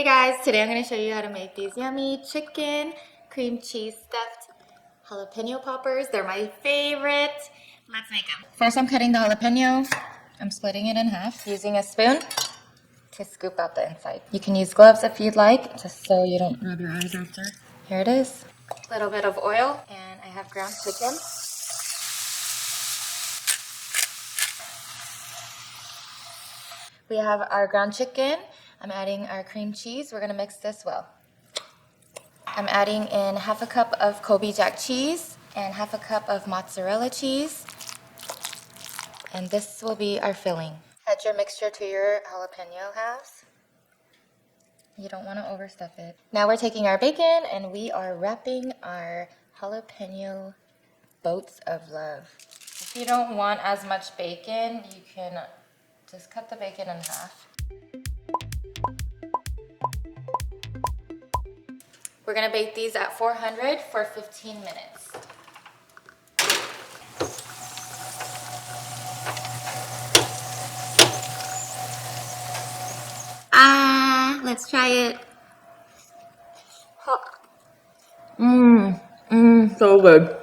Hey guys, today I'm going to show you how to make these yummy chicken cream cheese stuffed jalapeno poppers. They're my favorite. Let's make them. First I'm cutting the jalapeno. I'm splitting it in half using a spoon to scoop out the inside. You can use gloves if you'd like, just so you don't rub your eyes after. Here it is. A little bit of oil, and I have ground chicken. We have our ground chicken. I'm adding our cream cheese. We're gonna mix this well. I'm adding in half a cup of Kobe Jack cheese and half a cup of mozzarella cheese. And this will be our filling. Add your mixture to your jalapeno halves. You don't want to overstuff it. Now we're taking our bacon and we are wrapping our jalapeno boats of love. If you don't want as much bacon, you can just cut the bacon in half. We're gonna bake these at 400 for 15 minutes. Let's try it. So good.